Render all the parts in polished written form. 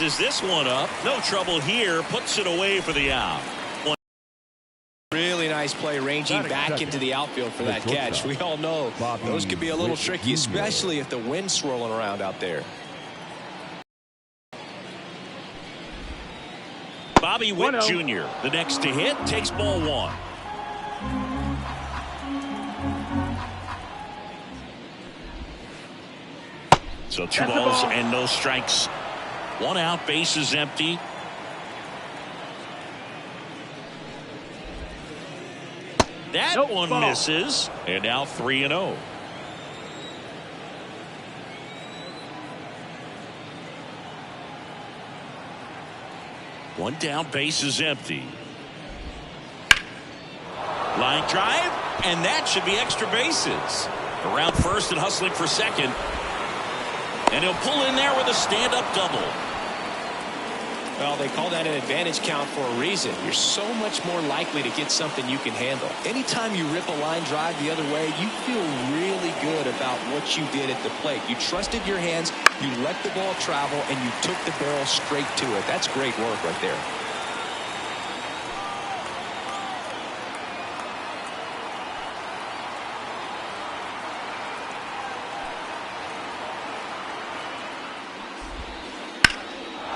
passes this one up. No trouble here. Puts it away for the out. Really nice play ranging back into the outfield for that catch. We all know those could be a little tricky, especially if the wind's swirling around out there. Bobby Witt Jr., the next to hit, takes ball one. So 2 balls and no strikes. 1 out, base is empty. That one misses, and now 3-0. One down, base is empty. Line drive, and that should be extra bases. Around first and hustling for second. And he'll pull in there with a stand-up double. Well, they call that an advantage count for a reason. You're so much more likely to get something you can handle. Anytime you rip a line drive the other way, you feel really good about what you did at the plate. You trusted your hands, you let the ball travel, and you took the barrel straight to it. That's great work right there.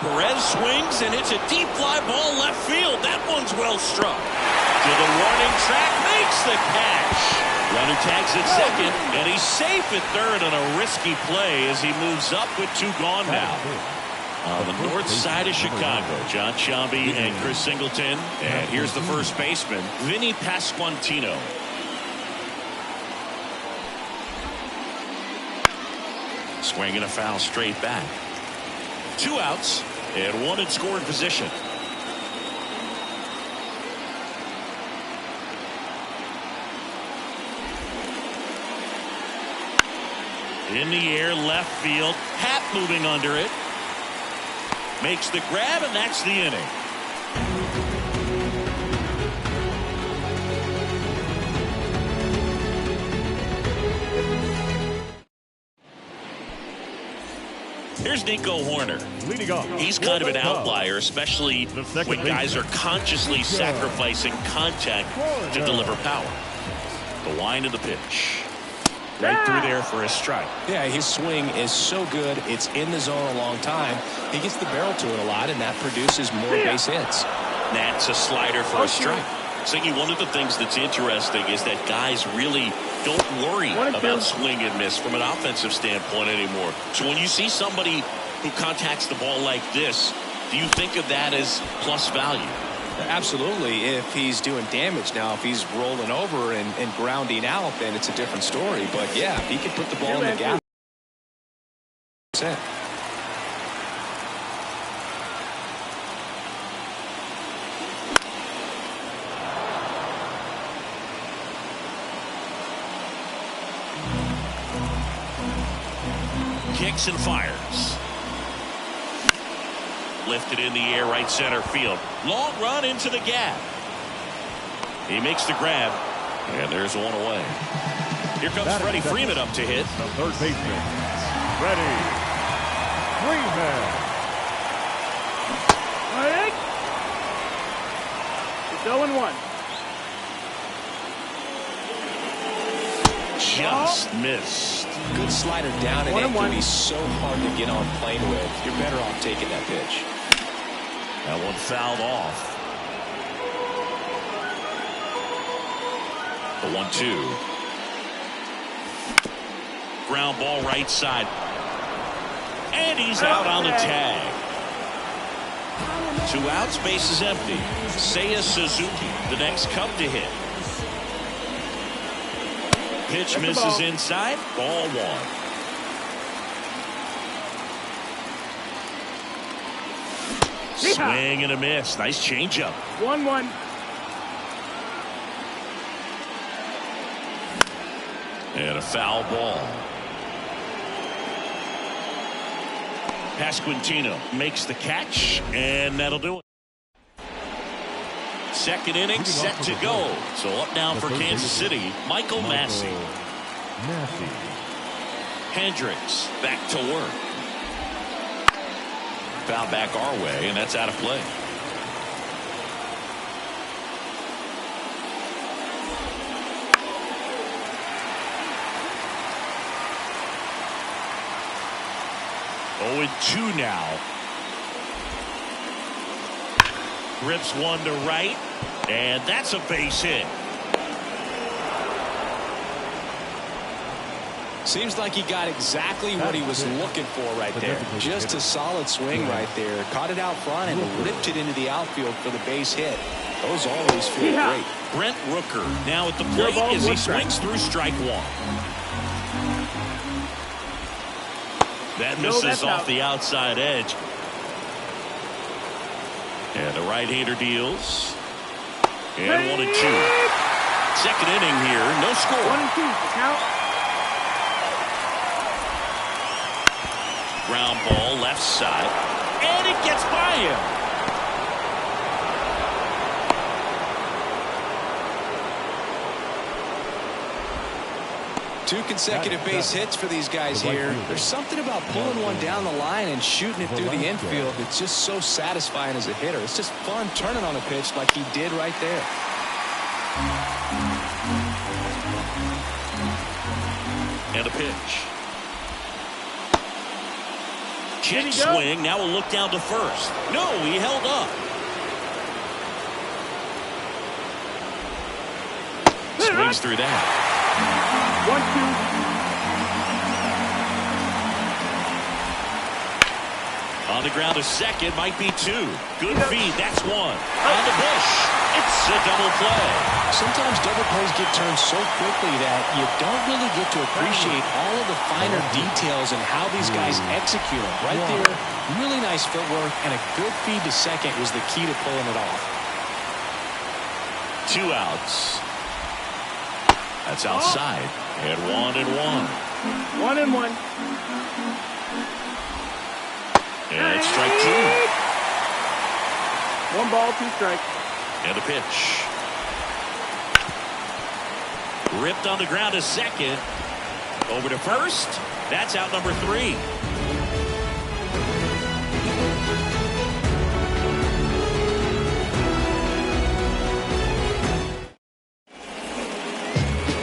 Perez swings, and it's a deep fly ball left field. That one's well struck. To the warning track, makes the catch. Runner tags at second, and he's safe at third on a risky play as he moves up with 2 gone now. On the north side of Chicago, John Sciambi and Chris Singleton. And here's the first baseman, Vinny Pasquantino. Swinging a foul straight back. 2 outs and 1 in scoring position. In the air, left field. Hat moving under it. Makes the grab, and that's the inning. Here's Nico Horner. Leading off. He's kind of an outlier, especially when guys are consciously sacrificing contact to deliver power. The wind of the pitch. Right through there for a strike. Yeah, his swing is so good. It's in the zone a long time. He gets the barrel to it a lot, and that produces more base hits. That's a slider for a strike. Siggy, one of the things that's interesting is that guys really don't worry about swing and miss from an offensive standpoint anymore. So when you see somebody who contacts the ball like this, do you think of that as plus value? Absolutely, if he's doing damage. Now, if he's rolling over and grounding out, then it's a different story. But, yeah, if he can put the ball in the gap. Kicks and fires. Lifted in the air, right center field. Long run into the gap. He makes the grab, and there's one away. Here comes Freddie Freeman up to hit. The third baseman, Freddie Freeman. It's 0-1. Just missed. Good slider down, and it can be so hard to get on plane with. You're better off taking that pitch. That one fouled off. The 1-2. Ground ball right side. And he's out on the tag. 2 outs, base is empty. Seiya Suzuki, the next Cub to hit. Pitch misses inside. Ball 1. Swing and a miss. Nice changeup. 1-1. And a foul ball. Pasquantino makes the catch, and that'll do it. Second inning set to go. So up now for Kansas City, Michael Massey. Hendricks back to work. foul back our way, and that's out of play. Oh, and 2 now. Rips one to right, and that's a base hit. Seems like he got exactly what he was looking for right there. Just a solid swing right there. Caught it out front and ripped it into the outfield for the base hit. Those always feel great. Brent Rooker now at the plate as he swings through strike one. That misses off the outside edge. And the right-hander deals. And 1 and 2. Second inning here, no score. 1 and 2, count. Ground ball left side, and it gets by him. Two consecutive base hits for these guys here. There's something about pulling one down the line and shooting it through the infield that's just so satisfying as a hitter. It's just fun turning on a pitch like he did right there. And a pitch. Check swing. Now we'll look down to first. No, he held up. Swings through that. 1, 2. On the ground to second, might be 2. Good feed. That's 1. On the bush. It's a double play. Sometimes double plays get turned so quickly that you don't really get to appreciate all of the finer details and how these guys execute them. Right there, really nice footwork, and a good feed to second was the key to pulling it off. 2 outs. That's outside. And 1 and 1. 1 and 1. And it's strike 2. 1 ball, 2 strikes. And a pitch. Ripped on the ground to second. Over to first. That's out number 3.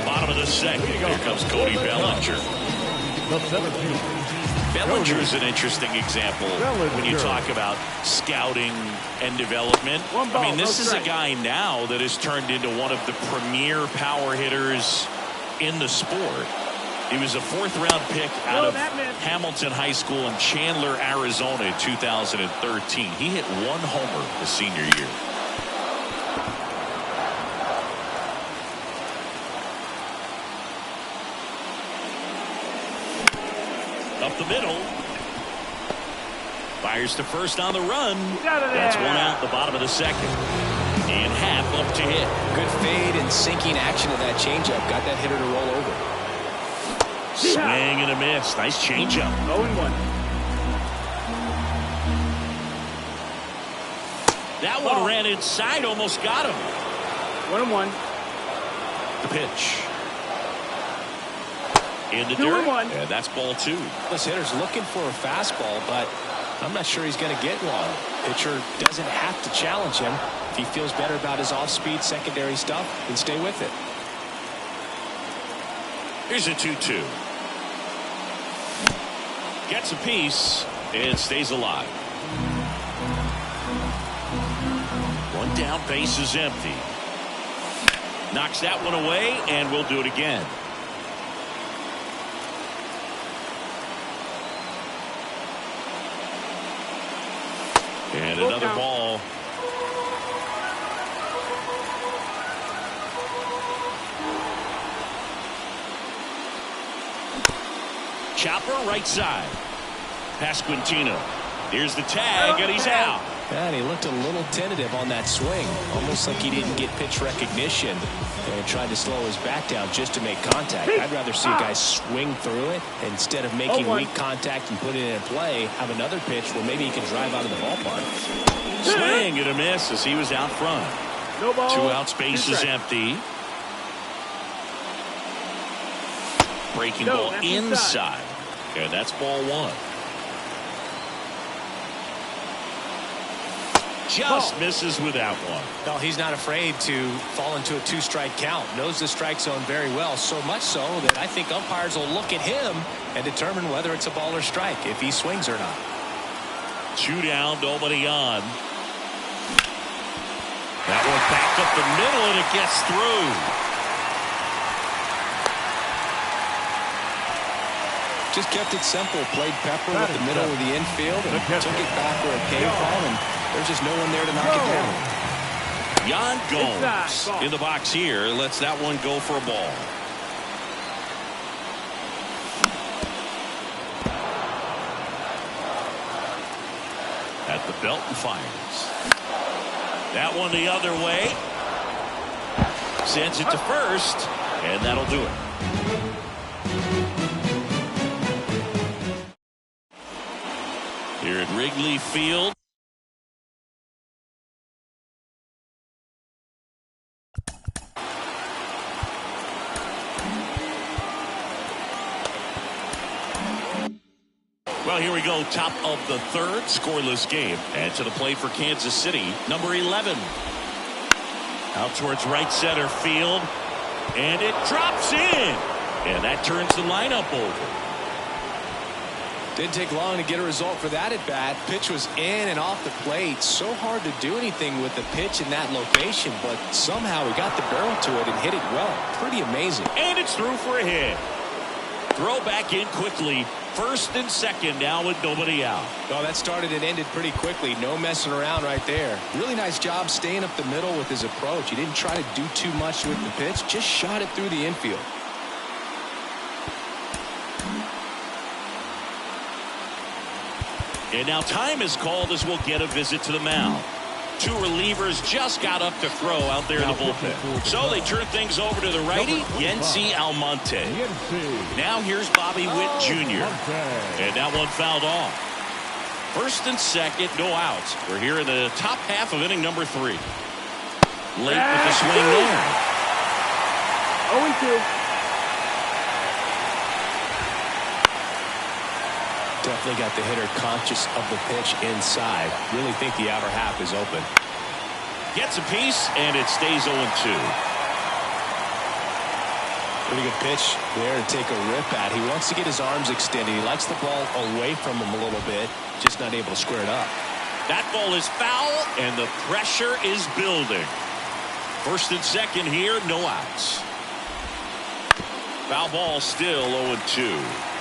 Bottom of the second. Here comes Cody Bellinger. Bellinger is an interesting example when you talk about scouting and development. I mean, this is a guy now that has turned into one of the premier power hitters in the sport. He was a 4th-round pick out of Hamilton High School in Chandler, Arizona in 2013. He hit 1 homer his senior year. Up the middle. Fires to first on the run. That's 1 out the bottom of the second. And half up to hit. Good fade and sinking action of that changeup. Got that hitter to roll over. Swing and a miss. Nice changeup. 0 and 1. That one ran inside. Almost got him. 1 and 1. The pitch. In the 2 dirt. and 1. And that's ball 2. This hitter's looking for a fastball, but I'm not sure he's going to get one. Pitcher doesn't have to challenge him. If he feels better about his off-speed secondary stuff, then stay with it. Here's a 2-2. Gets a piece and stays alive. 1 down, base is empty. Knocks that one away, and we'll do it again. And another ball. Chopper right side. Pasquantino. Here's the tag, and he's out. And he looked a little tentative on that swing. Almost like he didn't get pitch recognition and tried to slow his bat down just to make contact. I'd rather see a guy swing through it instead of making weak contact and put it in play. Have another pitch where maybe he can drive out of the ballpark. Swing and a miss as he was out front. No ball. 2 out, space is empty. Breaking ball inside. And that's ball 1. just misses with that one. No, he's not afraid to fall into a two-strike count. Knows the strike zone very well, so much so that I think umpires will look at him and determine whether it's a ball or strike, if he swings or not. 2 down, nobody on. That one back up the middle, and it gets through. Just kept it simple. Played pepper with the middle of the infield and took it back where it came from, and there's just no one there to knock it down. Yan Gomes in the box here. Lets that one go for a ball. At the belt and fires. That one the other way. Sends it to first, and that'll do it. Here at Wrigley Field. Well, here we go. Top of the third, scoreless game. And to the plate for Kansas City, number 11. Out towards right center field. And it drops in. And that turns the lineup over. Didn't take long to get a result for that at bat. Pitch was in and off the plate. So hard to do anything with the pitch in that location, but somehow he got the barrel to it and hit it well. Pretty amazing. And it's through for a hit. Throw back in quickly. First and second now with nobody out. Oh, that started and ended pretty quickly. No messing around right there. Really nice job staying up the middle with his approach. He didn't try to do too much with the pitch. Just shot it through the infield. And now time is called as we'll get a visit to the mound. 2 relievers just got up to throw out there in the bullpen. So they turn things over to the righty, Yency Almonte. Now here's Bobby Witt Jr. And that one fouled off. First and second, no outs. We're here in the top half of inning number 3. Late with the swing there. 0-2. Definitely got the hitter conscious of the pitch inside. Really think the outer half is open. Gets a piece, and it stays 0-2. Pretty good pitch there to take a rip at. He wants to get his arms extended. He likes the ball away from him a little bit, just not able to square it up. That ball is foul, and the pressure is building. First and second here, no outs. Foul ball still 0-2.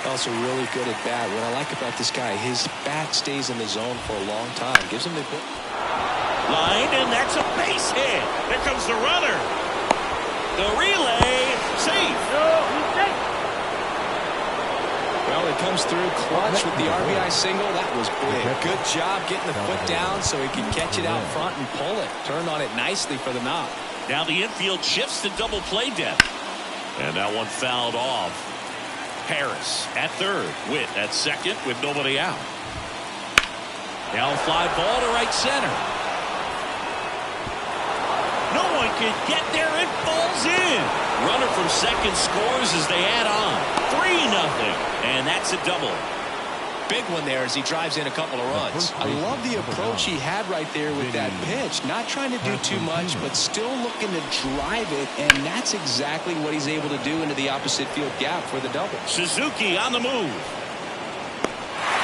Also really good at bat. What I like about this guy, his bat stays in the zone for a long time. Gives him the line, and that's a base hit. Here comes the runner. The relay, safe. Well, it comes through clutch with the RBI single. That was big. Good job getting the foot down so he can catch it out front and pull it. Turned on it nicely for the knock. Now the infield shifts to double play depth. And that one fouled off. Harris at third. Witt at second with nobody out. Now a fly ball to right center. No one can get there. It falls in. Runner from second scores as they add on. 3-0. And that's a double. Big one there as he drives in a couple of runs. I love the approach he had right there with that pitch. Not trying to do too much, but still looking to drive it, and that's exactly what he's able to do into the opposite field gap for the double. Suzuki on the move.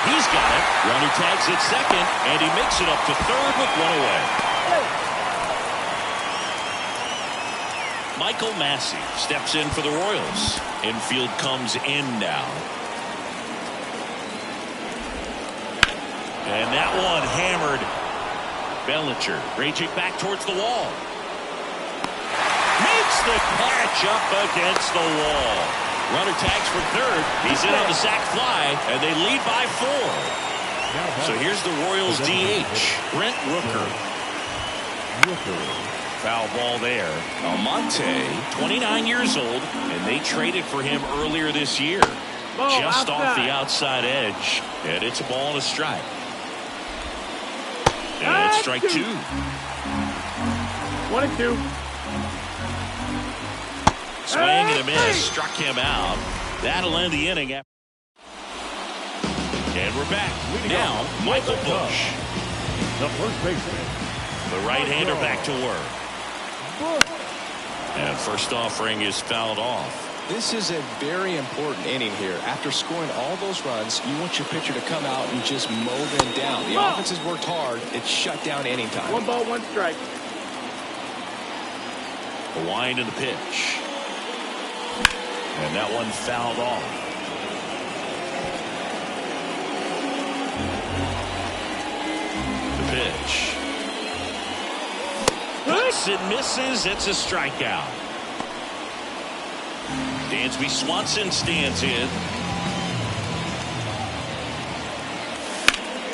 He's got it. Runner tags at second, and he makes it up to third with one away. Michael Massey steps in for the Royals. Infield comes in now. And that one hammered. Bellinger raging back towards the wall. Makes the catch up against the wall. Runner tags for third. He's in on the sac fly, and they lead by 4. So here's the Royals DH, Brent Rooker. Foul ball there. Almonte, 29 years old, and they traded for him earlier this year. Just off the outside edge, and it's a ball and a strike. And it's strike 2. 1-2. Swing and a miss. Struck him out. That'll end the inning. And we're back. Now, Michael Busch. The first baseman, The right-hander back to work. And first offering is fouled off. This is a very important inning here. After scoring all those runs, you want your pitcher to come out and just mow them down. The offense has worked hard. It's shut down inning time. 1 ball, 1 strike. The wind and the pitch. And that one fouled off. The pitch. Hits and misses. It's a strikeout. Dansby Swanson stands in.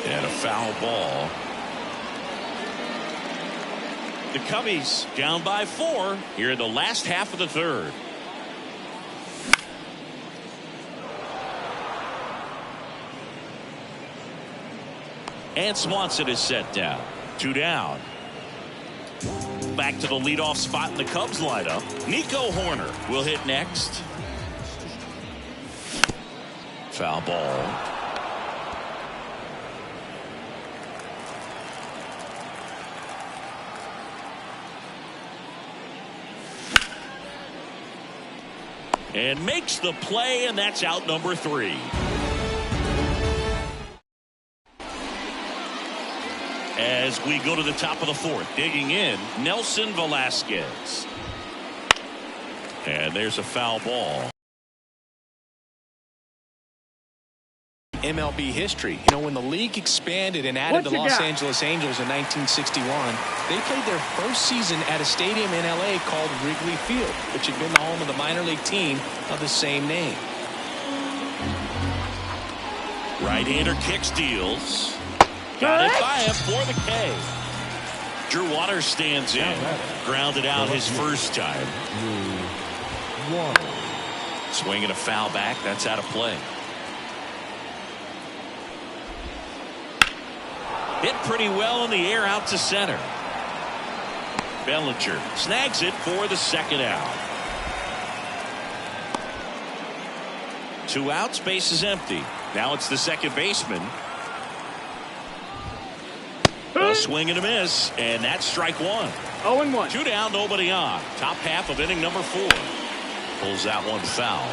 And a foul ball. The Cubbies down by 4 here in the last half of the third. And Swanson is set down. 2 down. Back to the leadoff spot in the Cubs lineup. Nico Horner will hit next. Foul ball. And makes the play, and that's out number 3. As we go to the top of the 4th, digging in, Nelson Velasquez. And there's a foul ball. MLB history. You know, when the league expanded and added the Los Angeles Angels in 1961, they played their first season at a stadium in LA called Wrigley Field, which had been the home of the minor league team of the same name. Right-hander kick steals. Got it by him for the K. Drew Waters stands in. Grounded out his first time. Swinging a foul back. That's out of play. Hit pretty well in the air out to center. Bellinger snags it for the second out. 2 outs, base is empty. Now it's the second baseman. A swing and a miss, and that's strike 1. 0-1. 2 down, nobody on. Top half of inning number 4. Pulls that one foul.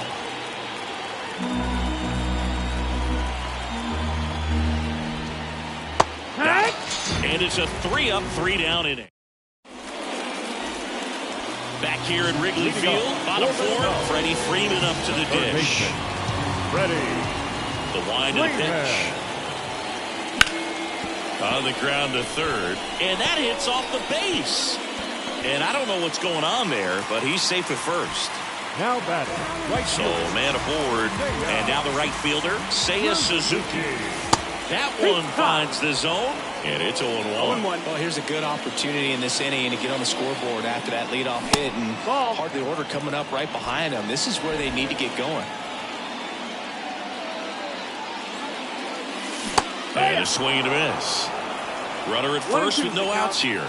And it's a 3-up, 3-down inning. Back here at Wrigley Field, bottom 4, Freddie Freeman up to the dish. The wind and the pitch. On the ground to third, and that hits off the base. And I don't know what's going on there, but he's safe at first. Now batting, right so man aboard, and now the right fielder, Seiya Suzuki. That one finds the zone, and it's 0-1. Well, here's a good opportunity in this inning to get on the scoreboard after that leadoff hit, and hardly order coming up right behind them. This is where they need to get going. And a swing and a miss. Runner at first with no outs here.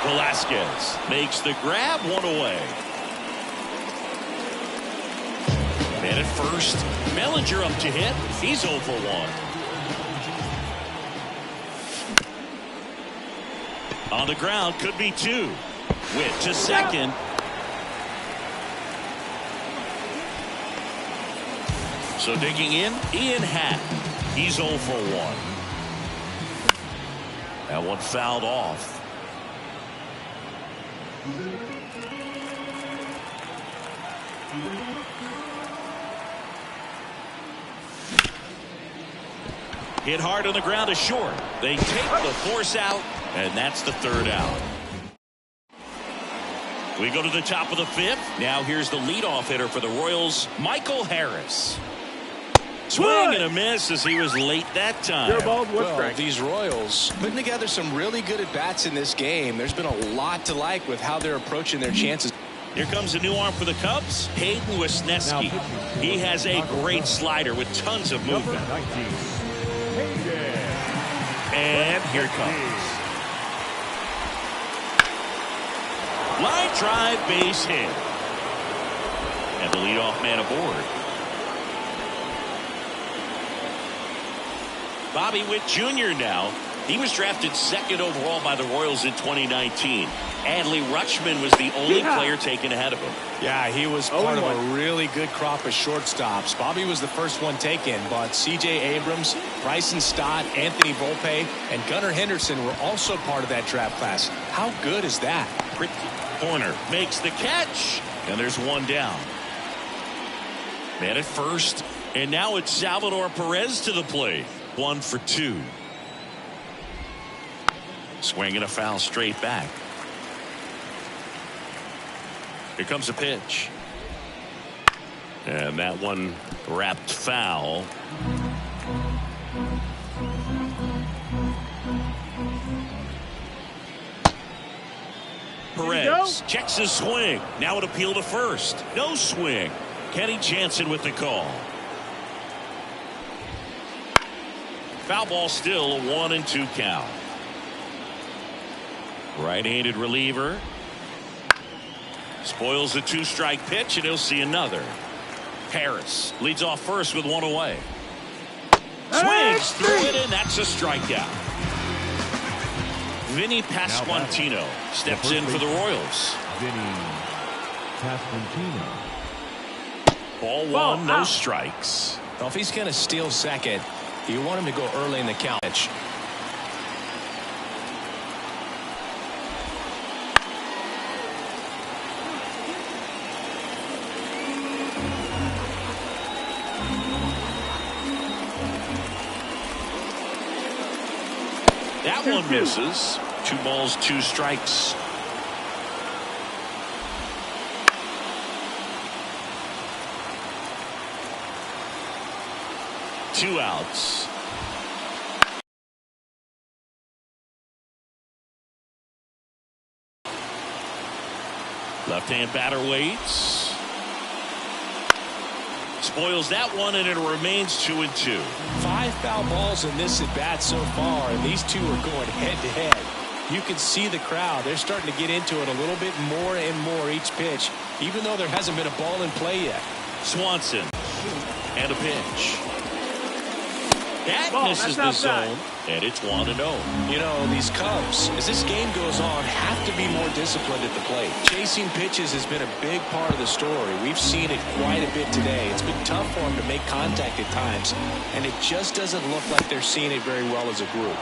Velasquez makes the grab, 1 away. And at first, Bellinger up to hit. He's 0 for 1. On the ground, could be 2. Witt to second. So digging in, Ian Happ. He's 0 for 1. That one fouled off. Hit hard on the ground to short. They take the force out, and that's the 3rd out. We go to the top of the 5th. Now here's the leadoff hitter for the Royals, Michael Harris. Swing and a miss as he was late that time. Well, these Royals putting together some really good at-bats in this game. There's been a lot to like with how they're approaching their chances. Here comes a new arm for the Cubs, Hayden Wesneski. He has a great slider with tons of movement. And here it comes. Line drive, base hit. And the leadoff man aboard. Bobby Witt Jr. now. He was drafted second overall by the Royals in 2019. Adley Rutschman was the only player taken ahead of him. Yeah, he was part of a really good crop of shortstops. Bobby was the first one taken, but C.J. Abrams, Bryson Stott, Anthony Volpe, and Gunnar Henderson were also part of that draft class. How good is that? Corner makes the catch, and there's one down. Man at first, and now it's Salvador Perez to the plate. 1 for 2. Swinging a foul straight back. Here comes a pitch. And that one wrapped foul. Perez checks his swing. Now it appeal to first. No swing. Kenny Jansen with the call. Foul ball still, a 1-2 count. Right-handed reliever. Spoils the 2-strike pitch, and he'll see another. Harris leads off first with 1 away. Swings through it, and that's a strikeout. Vinny Pasquantino steps in for the Royals. Vinny Pasquantino. Ball 1, no strikes. Well, if he's going to steal second, you want him to go early in the count. That one misses. 2 balls, 2 strikes. Two outs. Left-hand batter waits. Spoils that one, and it remains 2-2. 5 foul balls in this at bat so far, and these two are going head-to-head. You can see the crowd. They're starting to get into it a little bit more and more each pitch, even though there hasn't been a ball in play yet. Swanson. And a pitch. That misses the zone, and it's 1-0. You know, these Cubs, as this game goes on, have to be more disciplined at the plate. Chasing pitches has been a big part of the story. We've seen it quite a bit today. It's been tough for them to make contact at times, and it just doesn't look like they're seeing it very well as a group.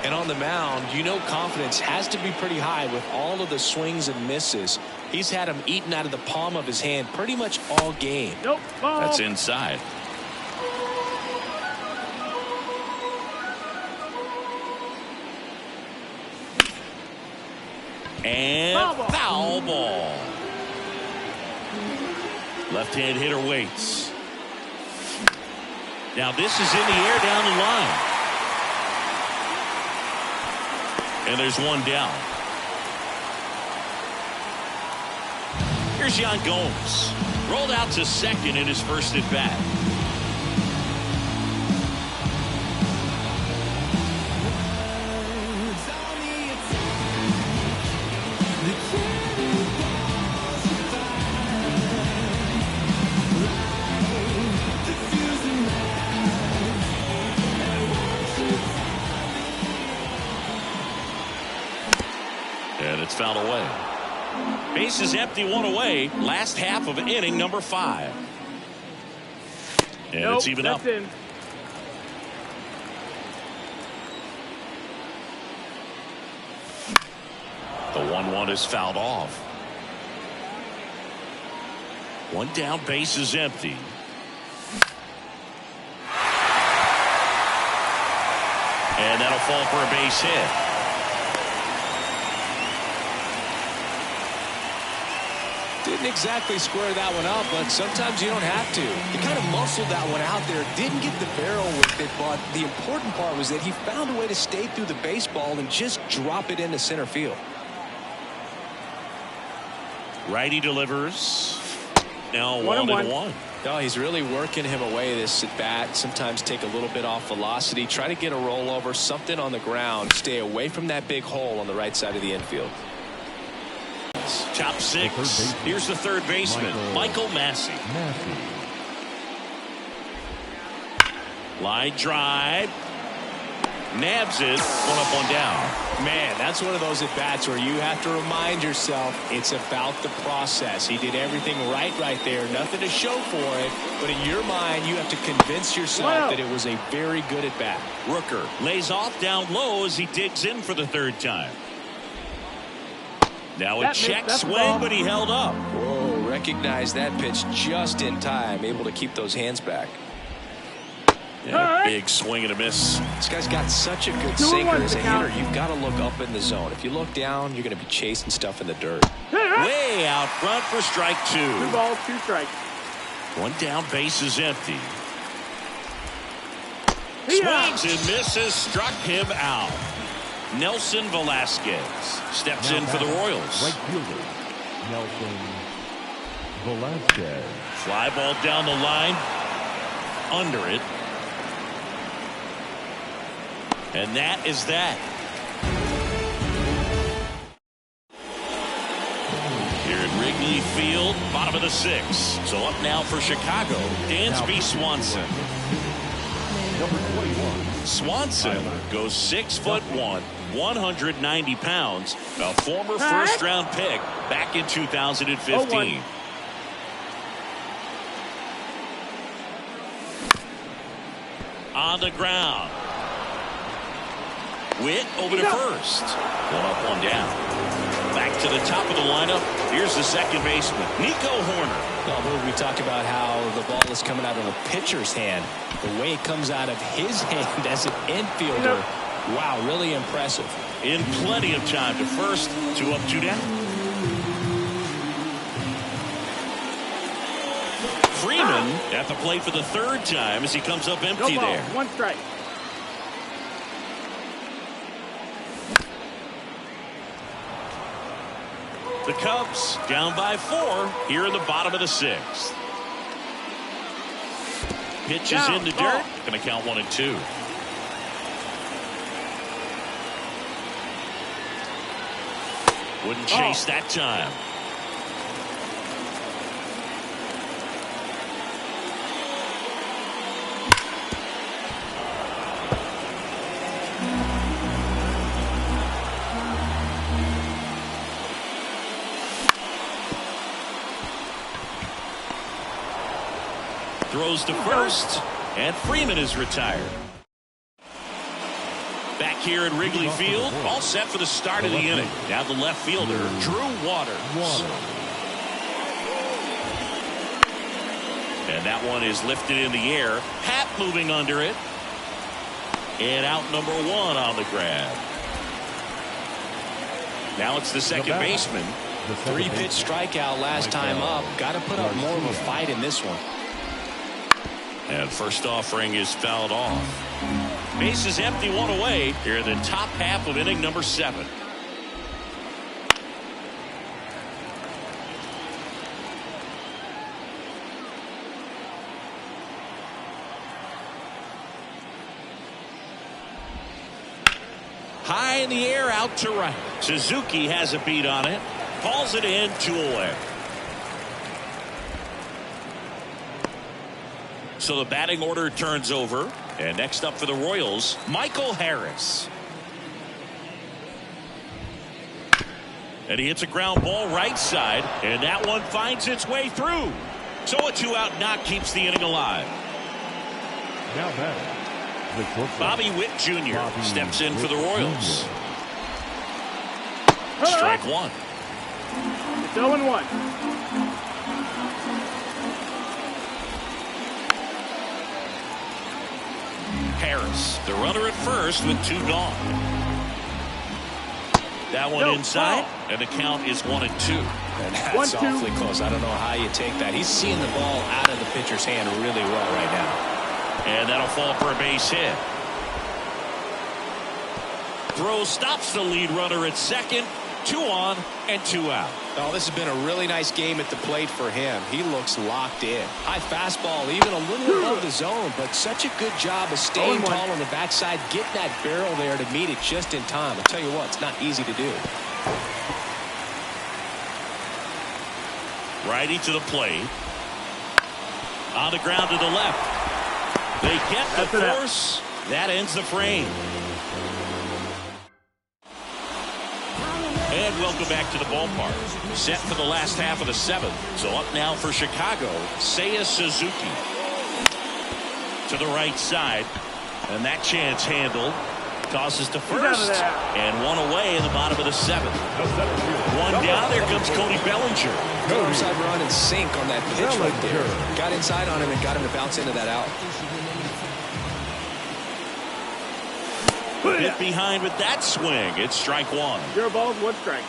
And on the mound, you know confidence has to be pretty high with all of the swings and misses. He's had them eaten out of the palm of his hand pretty much all game. Nope. Ball. That's inside. And foul ball. Left-hand hitter waits. Now this is in the air down the line. And there's one down. Here's Yan Gomes. Rolled out to second in his first at bat. And it's fouled away. Bases empty, 1 away. Last half of inning number 5. And it's even up. In. The 1-1 is fouled off. 1 down, bases empty. And that'll fall for a base hit. Didn't exactly square that one up, but sometimes you don't have to. He kind of muscled that one out there. Didn't get the barrel with it, but the important part was that he found a way to stay through the baseball and just drop it into center field. Righty delivers. Now 1-1. Oh, he's really working him away this at bat. Sometimes take a little bit off velocity. Try to get a rollover, something on the ground. Stay away from that big hole on the right side of the infield. Top 6. Here's the third baseman, Michael Massey. Line drive. Nabs it. One up, one down. Man, that's one of those at-bats where you have to remind yourself it's about the process. He did everything right there. Nothing to show for it. But in your mind, you have to convince yourself that it was a very good at-bat. Rooker lays off down low as he digs in for the third time. Now a check swing, but he held up. Whoa, recognize that pitch just in time. Able to keep those hands back. Yeah, big swing and a miss. This guy's got such a good sinker as a hitter. You've got to look up in the zone. If you look down, you're going to be chasing stuff in the dirt. Way out front for strike 2. 2 balls, 2 strikes. One down, base is empty. Swings and misses, struck him out. Nelson Velasquez steps in for the Royals. Right fielder, Nelson Velasquez. Fly ball down the line. Under it. And that is that. Here at Wrigley Field, bottom of the 6th. So up now for Chicago, Dansby Swanson. Number 21. Swanson goes 6'1", 190 pounds, a former first-round pick back in 2015. On the ground. Witt over to first. One up, one down. Back to the top of the lineup. Here's the second baseman, Nico Horner. Well, we talk about how the ball is coming out of a pitcher's hand. The way it comes out of his hand as an infielder, wow, really impressive. In plenty of time to first. 2 up, 2 down. Freeman at the plate for the third time as he comes up empty there. 1 strike. The Cubs down by 4 here in the bottom of the 6th. Pitch is in the dirt. Going to count 1 and 2. Wouldn't chase that time. Throws to first, and Freeman is retired. Back here at Wrigley Field, all set for the start of the inning. Now the left fielder, Drew Waters. And that one is lifted in the air. Happ moving under it. And out number 1 on the grab. Now it's the second baseman. 3-pitch strikeout last time up. Got to put up more of a fight in this one. And first offering is fouled off. Base is empty, 1 away here in the top half of inning number 7. High in the air, out to right. Suzuki has a beat on it. Calls it in, 2 away. So the batting order turns over. And next up for the Royals, Michael Harris. And he hits a ground ball right side. And that one finds its way through. So a 2-out knock keeps the inning alive. Now batting, Bobby Witt Jr. steps in for the Royals. Strike 1. It's 0-1. Harris, the runner at first with 2 gone. That one inside, and the count is 1 and 2. And that's awfully close. I don't know how you take that. He's seeing the ball out of the pitcher's hand really well right now. And that'll fall for a base hit. Throw stops the lead runner at second. 2 on and 2 out. Oh, this has been a really nice game at the plate for him. He looks locked in. High fastball, even a little above the zone, but such a good job of staying tall on the backside, getting that barrel there to meet it just in time. I'll tell you what, it's not easy to do. Righty to the plate. On the ground to the left. They get the force. That ends the frame. And welcome back to the ballpark. Set for the last half of the seventh. So up now for Chicago, Seiya Suzuki. To the right side. And that chance handled. Tosses to first. And one away in the bottom of the seventh. One down. There comes Cody Bellinger. Outside run and sink on that pitch right there. Got inside on him and got him to bounce into that out. A bit behind with that swing. It's strike one. 0 balls, 1 strike.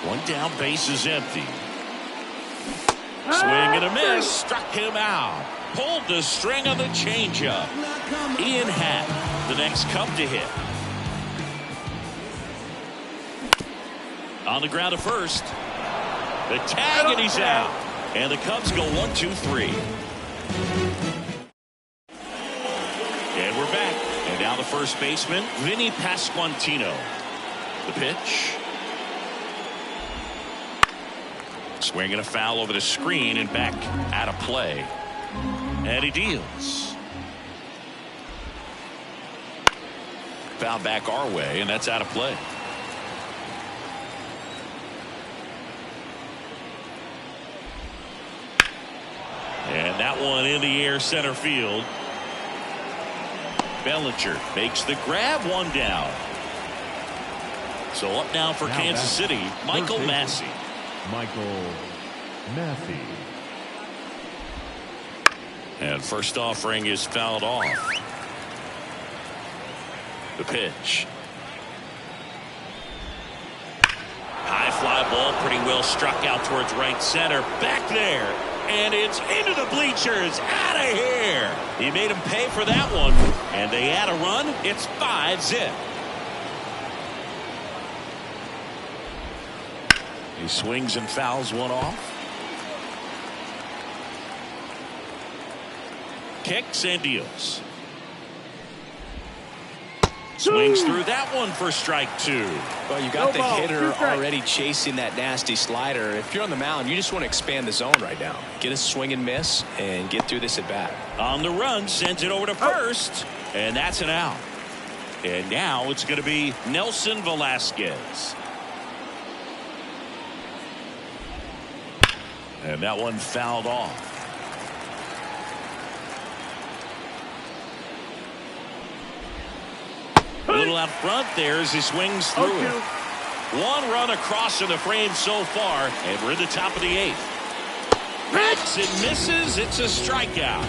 One down, base is empty. Swing and a miss. Struck him out. Pulled the string on the changeup. Ian Happ, the next Cub to hit. On the ground to first. The tag, and he's out. And the Cubs go 1-2-3. And we're back. And now the first baseman, Vinny Pasquantino. The pitch. Swinging a foul over the screen and back out of play. And he deals. Foul back our way, and that's out of play. And that one in the air center field. Bellinger makes the grab, one down. So up now for Kansas City, Michael Massey. Michael Massey. And first offering is fouled off. The pitch. High fly ball, pretty well struck out towards right center. Back there. And it's into the bleachers. Out of here. He made him pay for that one. And they add a run. It's 5-zip. He swings and fouls one off. Kicks and deals. Swings through that one for strike two. Well, you got the hitter already chasing that nasty slider. If you're on the mound, you just want to expand the zone right now. Get a swing and miss and get through this at bat. On the run, sends it over to first. And that's an out. And now it's going to be Nelson Velasquez. And that one fouled off. A little out front there as he swings through it. One run across in the frame so far, and we're in the top of the eighth. Hits and misses. It's a strikeout.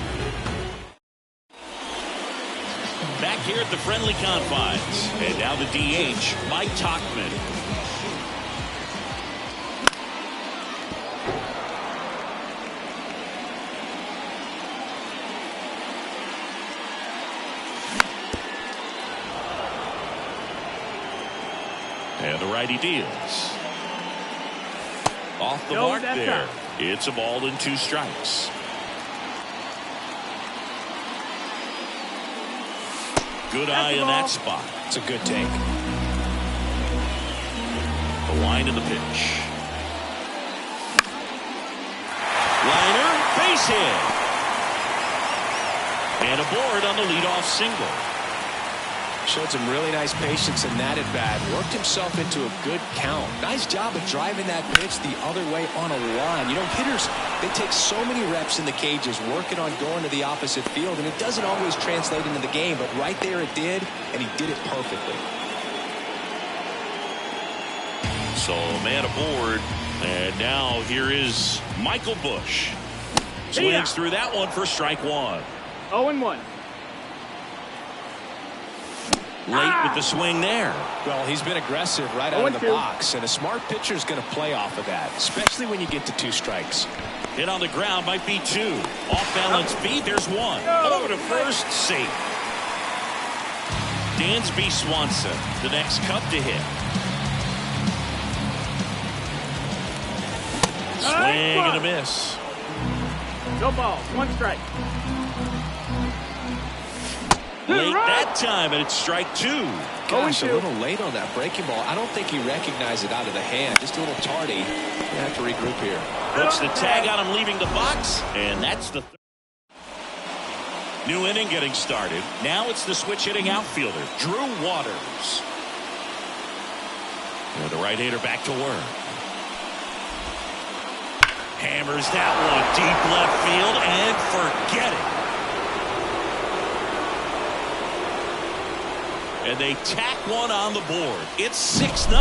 Back here at the friendly confines. And now the DH, Mike Tauchman. And the righty deals. Off the mark there. It's a ball and 2 strikes. Good eye in that spot. It's a good take. The line of the pitch. Liner, base hit. And aboard on the leadoff single. Showed some really nice patience in that at bat. Worked himself into a good count. Nice job of driving that pitch the other way on a line. You know, hitters, they take so many reps in the cages working on going to the opposite field, and it doesn't always translate into the game, but right there it did, and he did it perfectly. So man aboard, and now here is Michael Busch. Swings through that one for strike one. 0-1. Late with the swing there. Well, he's been aggressive right out of the box, and a smart pitcher is going to play off of that, especially when you get to 2 strikes. Hit on the ground might be 2. Off balance feet, there's 1. Over to first, safe. Dansby Swanson, the next Cub to hit. Swing and a miss. No ball, 1 strike. Late that time, and it's strike 2. Gosh, a little late on that breaking ball. I don't think he recognized it out of the hand. Just a little tardy. You have to regroup here. Hooks the tag on him leaving the box, and that's the new inning getting started. Now it's the switch hitting outfielder, Drew Waters. And the right-hander back to work. Hammers that one deep left field, and forget it. And they tack one on the board. It's 6-0.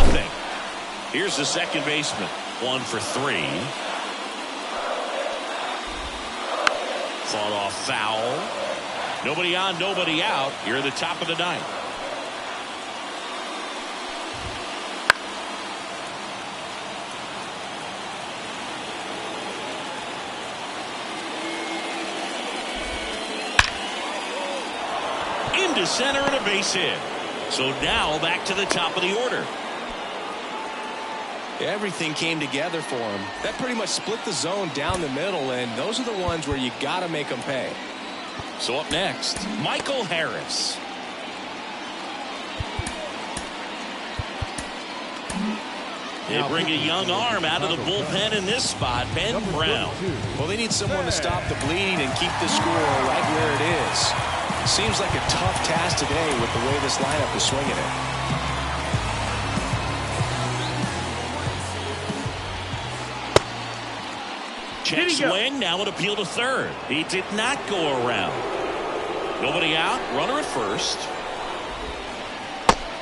Here's the second baseman. 1 for 3. Fought off foul. Nobody on, nobody out. You're at the top of the ninth. Into center and a base hit. So now back to the top of the order. Everything came together for him. That pretty much split the zone down the middle, and those are the ones where you got to make them pay. So up next, Michael Harris. They bring a young arm out of the bullpen in this spot, Ben Brown. Well, they need someone to stop the bleed and keep the score right where it is. Seems like a tough task today with the way this lineup is swinging it. Check swing, now an appeal to third. He did not go around. Nobody out, runner at first.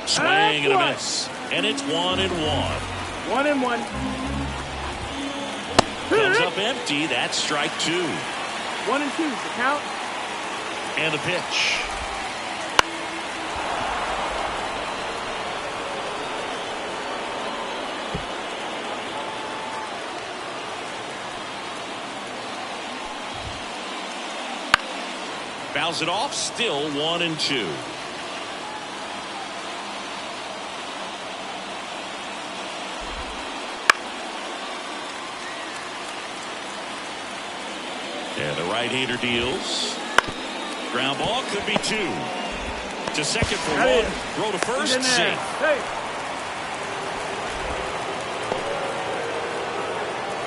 Swing and a miss. And it's 1-1. 1-1. Comes up empty, that's strike 2. 1-2, the count. And the pitch. Fouls it off, still 1-2. And the right-hander deals. Ground ball could be 2. To second for 1. Throw to first. Safe. Hey.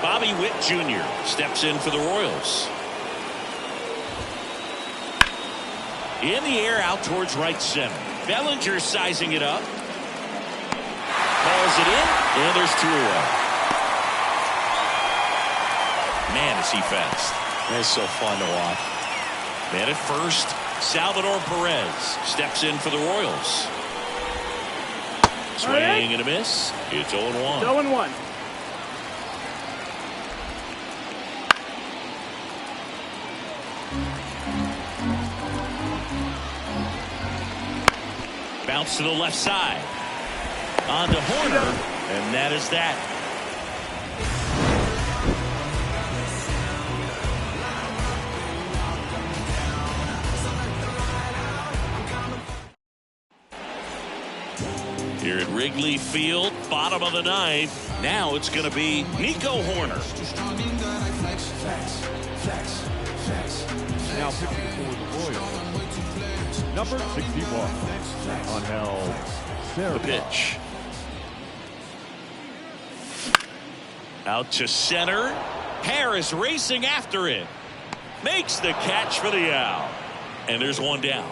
Bobby Witt Jr. steps in for the Royals. In the air out towards right center. Bellinger sizing it up. Calls it in. And there's 2 away. Man, is he fast. It's so fun to watch. Man at first, Salvador Perez steps in for the Royals. Swing and a miss. It's 0-1. 0-1. Bounce to the left side. On to Horner, and that is that. Here at Wrigley Field, bottom of the ninth. Now it's going to be Nico Horner. Now pitching for the Royals, number 61, Angel The pitch. Out to center. Harris racing after it. Makes the catch for the out. And there's one down.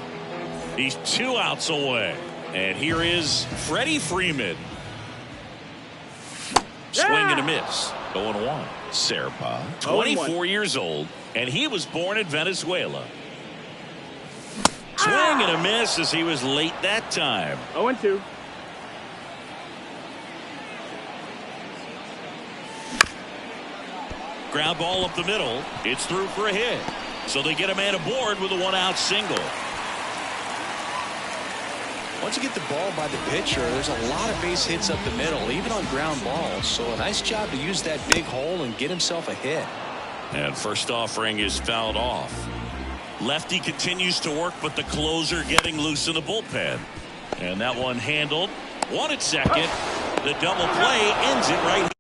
He's 2 outs away. And here is Freddie Freeman. Swing and a miss. 0-1. Serpa, 24 years old, and he was born in Venezuela. Swing and a miss as he was late that time. 0-2. Ground ball up the middle. It's through for a hit. So they get a man aboard with a 1-out single. Once you get the ball by the pitcher, there's a lot of base hits up the middle, even on ground balls. So a nice job to use that big hole and get himself a hit. And first offering is fouled off. Lefty continues to work, but the closer getting loose in the bullpen. And that one handled. One at second. The double play ends it right